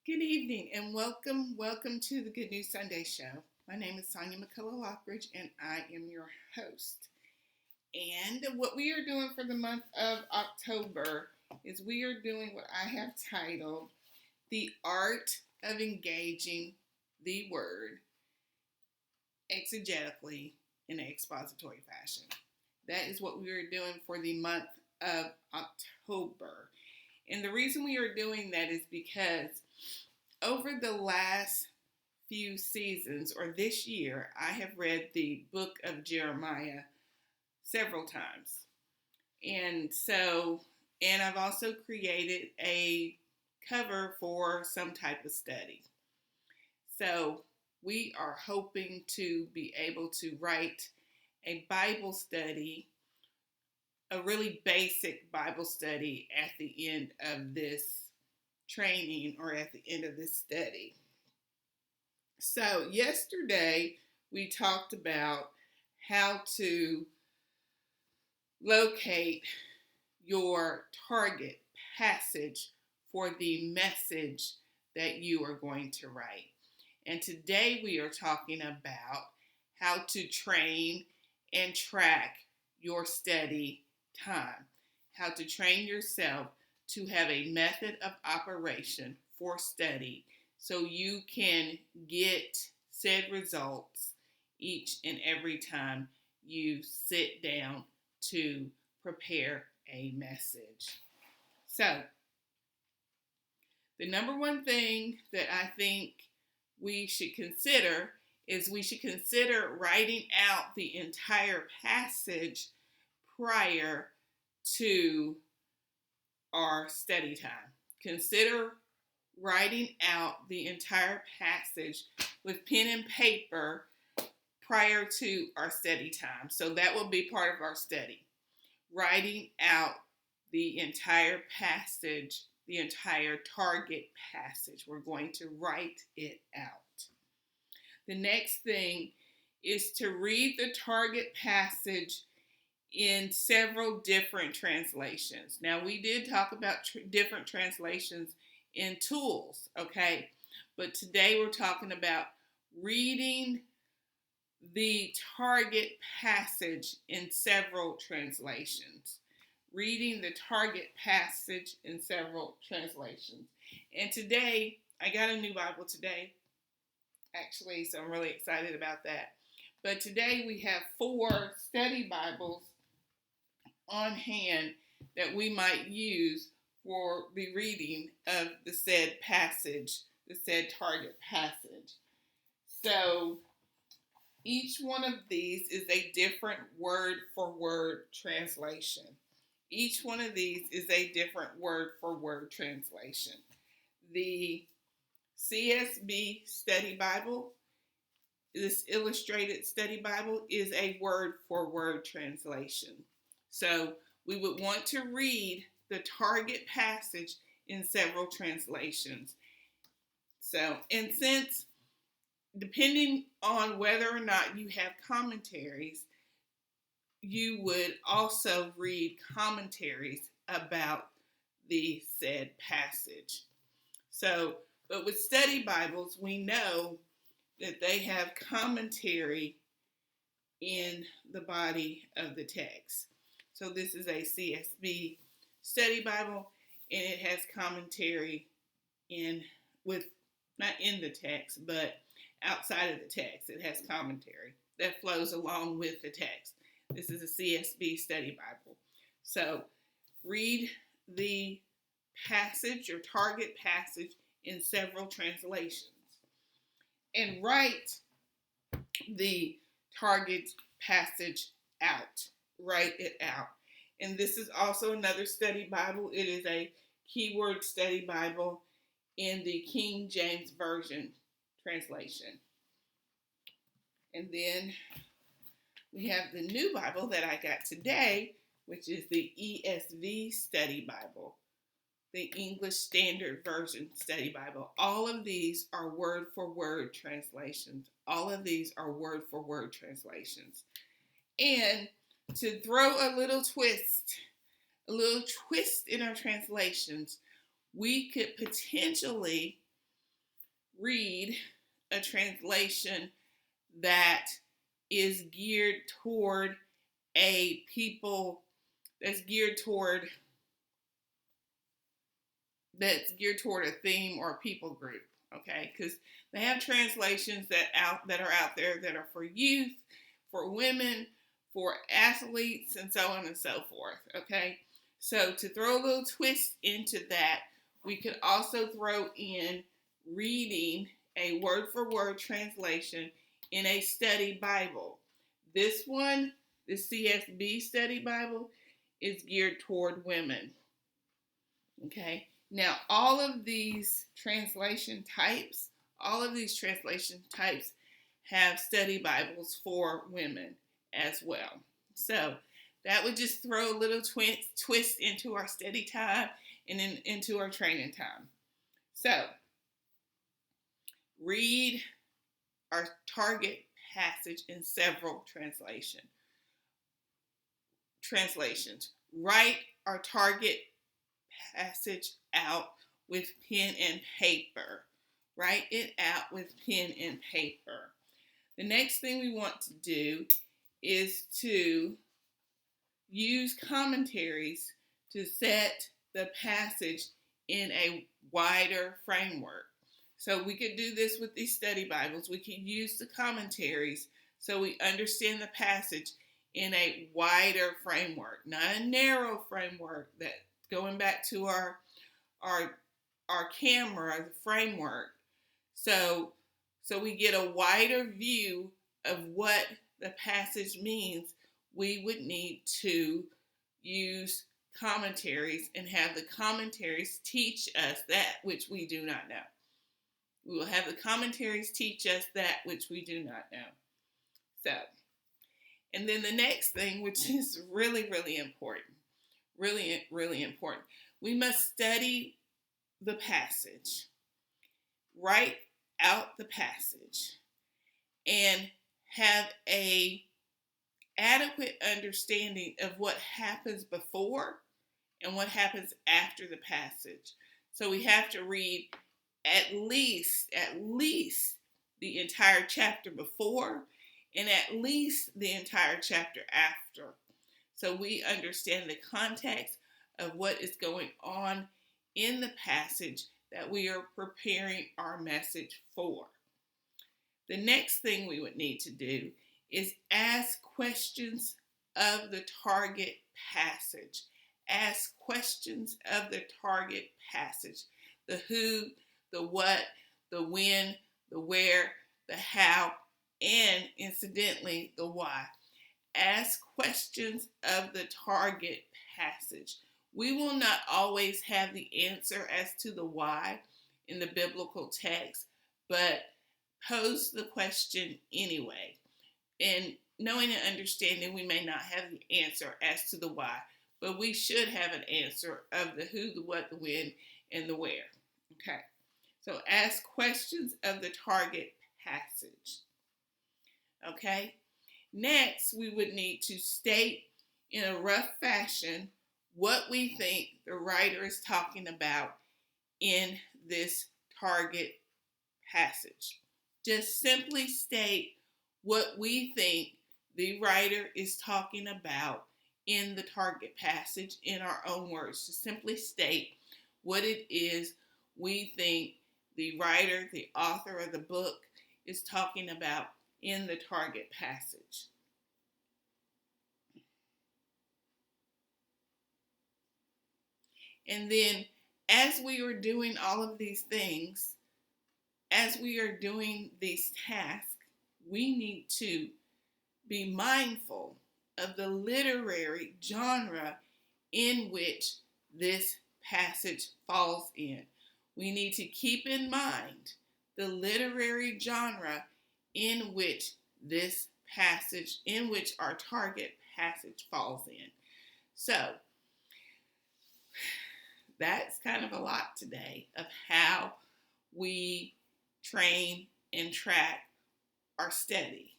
Good evening and welcome to the Good News Sunday Show. My name is Sonia McCullough Lockridge and I am your host. And what we are doing for the month of October is we are doing what I have titled The Art of Engaging the Word Exegetically in Expository Fashion. That is what we are doing for the month of October. And the reason we are doing that is because over the last few seasons, or this year, I have read the book of Jeremiah several times. And I've also created a cover for some type of study. So we are hoping to be able to write a Bible study, a really basic Bible study at the end of this training or at the end of this study. So yesterday we talked about how to locate your target passage for the message that you are going to write. And today we are talking about how to train and track your study time, how to train yourself to have a method of operation for study so you can get said results each and every time you sit down to prepare a message. So, the number one thing that I think we should consider is we should consider writing out the entire passage prior to our study time. Consider writing out the entire passage with pen and paper prior to our study time. So that will be part of our study. Writing out the entire passage, the entire target passage. We're going to write it out. The next thing is to read the target passage in several different translations. Now, we did talk about different translations in tools, okay? But today we're talking about reading the target passage in several translations. Reading the target passage in several translations. And today, I got a new Bible today, actually, so I'm really excited about that. But today we have 4 study Bibles on hand that we might use for the reading of the said passage, the said target passage. So each one of these is a different word for word translation. Each one of these is a different word for word translation. The CSB Study Bible, this illustrated study Bible, is a word for word translation. So we would want to read the target passage in several translations. So, and since, depending on whether or not you have commentaries, you would also read commentaries about the said passage. So, but with study Bibles, we know that they have commentary in the body of the text. So this is a CSB study Bible, and it has commentary not in the text, but outside of the text. It has commentary that flows along with the text. This is a CSB study Bible. So read the passage or target passage in several translations and write the target passage out. Write it out. And this is also another study Bible. It is a keyword study Bible in the King James Version translation. And then we have the new Bible that I got today, which is the ESV Study Bible, the English Standard Version Study Bible. All of these are word for word translations. All of these are word for word translations. And to throw a little twist in our translations, we could potentially read a translation that is geared toward a people that's geared toward a theme or a people group, okay? Because they have translations that are out there that are for youth, for women, for athletes, and so on and so forth, okay? So to throw a little twist into that, we could also throw in reading a word-for-word translation in a study Bible. This one, the CSB study Bible, is geared toward women. Okay. Now, all of these translation types have study Bibles for women as well. So that would just throw a little twist into our study time and into our training time. So read our target passage in several translations. Write our target passage out with pen and paper. Write it out with pen and paper. The next thing we want to do is to use commentaries to set the passage in a wider framework. So we could do this with these study Bibles. We could use the commentaries so we understand the passage in a wider framework, not a narrow framework that going back to our camera, the framework. So we get a wider view of what the passage means. We would need to use commentaries and have the commentaries teach us that which we do not know. We will have the commentaries teach us that which we do not know. So, and then the next thing, which is really, really important, we must study the passage, write out the passage, and have a adequate understanding of what happens before and what happens after the passage. So we have to read at least the entire chapter before and at least the entire chapter after. So we understand the context of what is going on in the passage that we are preparing our message for. The next thing we would need to do is ask questions of the target passage. Ask questions of the target passage. The who, the what, the when, the where, the how, and incidentally, the why. Ask questions of the target passage. We will not always have the answer as to the why in the biblical text, but pose the question anyway. And knowing and understanding, we may not have the answer as to the why, but we should have an answer of the who, the what, the when, and the where. Okay, so ask questions of the target passage. Okay, next we would need to state in a rough fashion what we think the writer is talking about in this target passage. Just simply state what we think the writer is talking about in the target passage in our own words. Just simply state what it is we think the writer, the author of the book is talking about in the target passage. And then as we are doing all of these things, as we are doing these tasks, we need to be mindful of the literary genre in which this passage falls in. We need to keep in mind the literary genre in which this passage, in which our target passage falls in. So, that's kind of a lot today of how we train and track our study,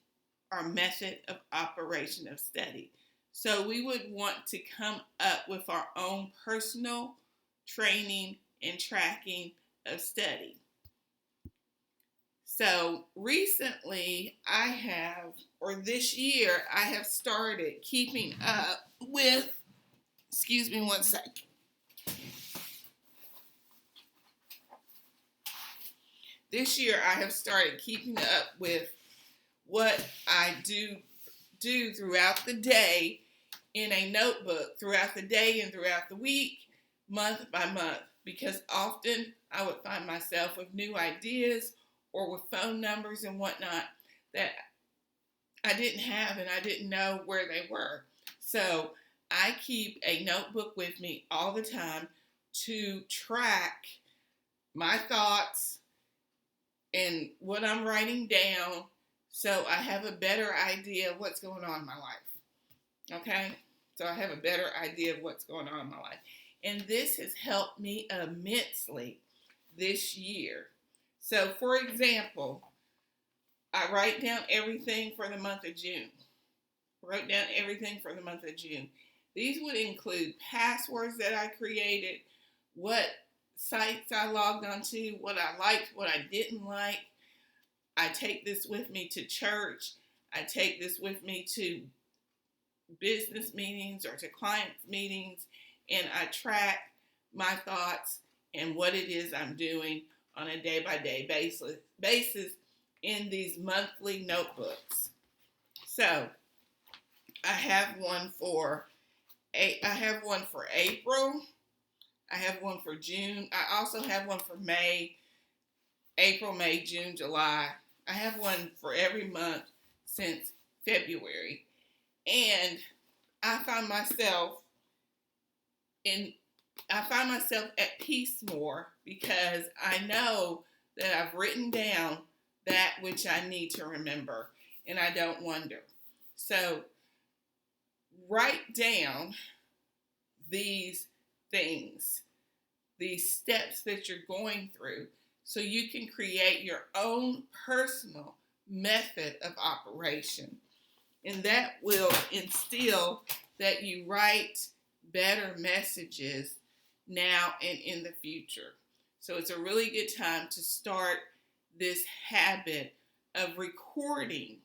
our method of operation of study. So we would want to come up with our own personal training and tracking of study. So recently this year, I have started keeping up with, excuse me one second. This year, I have started keeping up with what I do throughout the day in a notebook, throughout the day and throughout the week, month by month, because often I would find myself with new ideas or with phone numbers and whatnot that I didn't have and I didn't know where they were. So I keep a notebook with me all the time to track my thoughts and what I'm writing down, so I have a better idea of what's going on in my life. Okay? So I have a better idea of what's going on in my life. And this has helped me immensely this year. So, for example, I write down everything for the month of June. Wrote down everything for the month of June. These would include passwords that I created, what sites I logged onto, what I liked, what I didn't like. I take this with me to church. I take this with me to business meetings or to clients meetings, and I track my thoughts and what it is I'm doing on a day-by-day basis in these monthly notebooks. So I have one for April. I have one for June. I also have one for May, April, May, June, July. I have one for every month since February. And I find myself at peace more because I know that I've written down that which I need to remember and I don't wonder. So write down these things, these steps that you're going through, so you can create your own personal method of operation. And that will instill that you write better messages now and in the future. So it's a really good time to start this habit of recording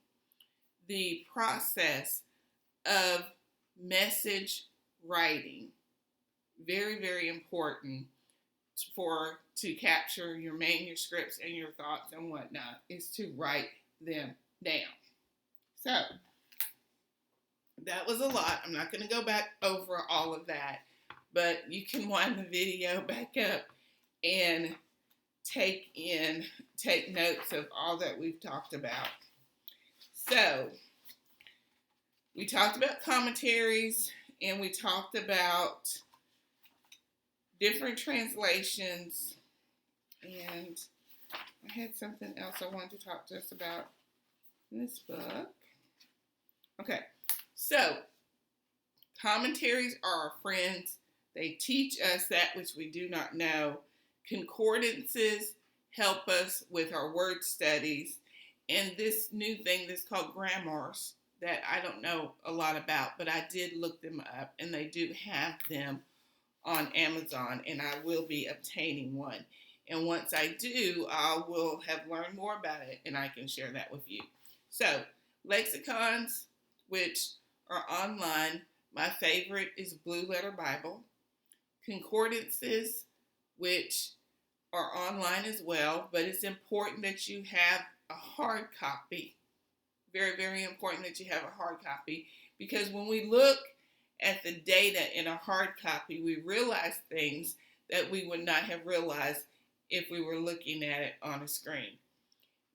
the process of message writing. Very, very important to capture your manuscripts and your thoughts and whatnot is to write them down. So that was a lot. I'm not going to go back over all of that, but you can wind the video back up and take notes of all that we've talked about. So we talked about commentaries and we talked about different translations, and I had something else I wanted to talk to us about in this book. Okay, so commentaries are our friends. They teach us that which we do not know. Concordances help us with our word studies, and this new thing that's called grammars that I don't know a lot about, but I did look them up, and they do have them on Amazon, and I will be obtaining one. And once I do, I will have learned more about it, and I can share that with you. So, lexicons, which are online, my favorite is Blue Letter Bible. Concordances, which are online as well, but it's important that you have a hard copy. Very, very important that you have a hard copy, because when we look at the data in a hard copy, we realize things that we would not have realized if we were looking at it on a screen.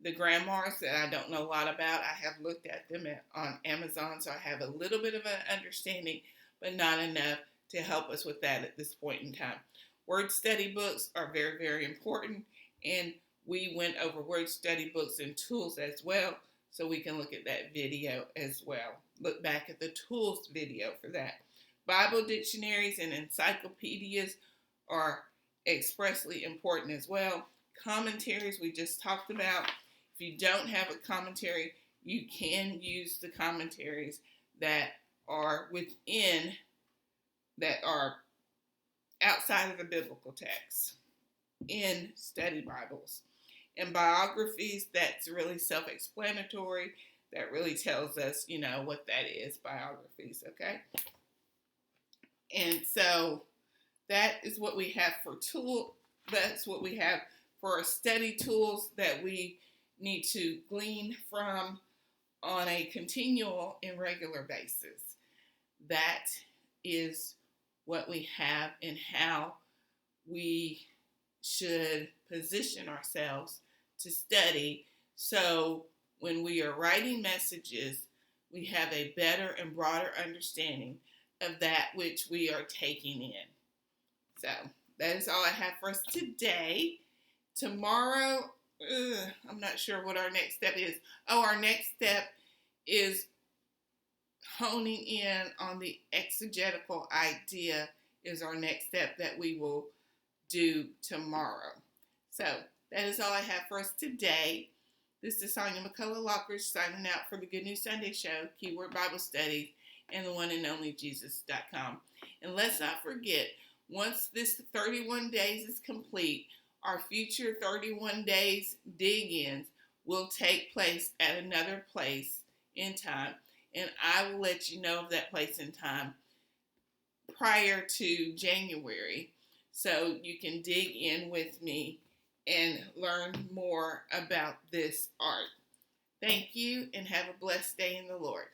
The grammars that I don't know a lot about, I have looked at them on Amazon, so I have a little bit of an understanding, but not enough to help us with that at this point in time. Word study books are very, very important, and we went over word study books and tools as well, so we can look at that video as well. Look back at the tools video for that. Bible dictionaries and encyclopedias are expressly important as well. Commentaries we just talked about. If you don't have a commentary, you can use the commentaries that are outside of the biblical text in study Bibles. And biographies, that's really self-explanatory. That really tells us, what that is, biographies, okay? And so that is what we have for that's what we have for our study tools that we need to glean from on a continual and regular basis. That is what we have and how we should position ourselves to study, so when we are writing messages, we have a better and broader understanding of that which we are taking in. So that is all I have for us today. Tomorrow, I'm not sure what our next step is. Oh, our next step is honing in on the exegetical idea is our next step that we will do tomorrow. So that is all I have for us today. This is Sonia McCullough-Lockridge signing out for the Good News Sunday Show, Keyword Bible Studies, and the one and only Jesus.com. And let's not forget, once this 31 days is complete, our future 31 days dig-ins will take place at another place in time. And I will let you know of that place in time prior to January, so you can dig in with me and learn more about this art. Thank you, and have a blessed day in the Lord.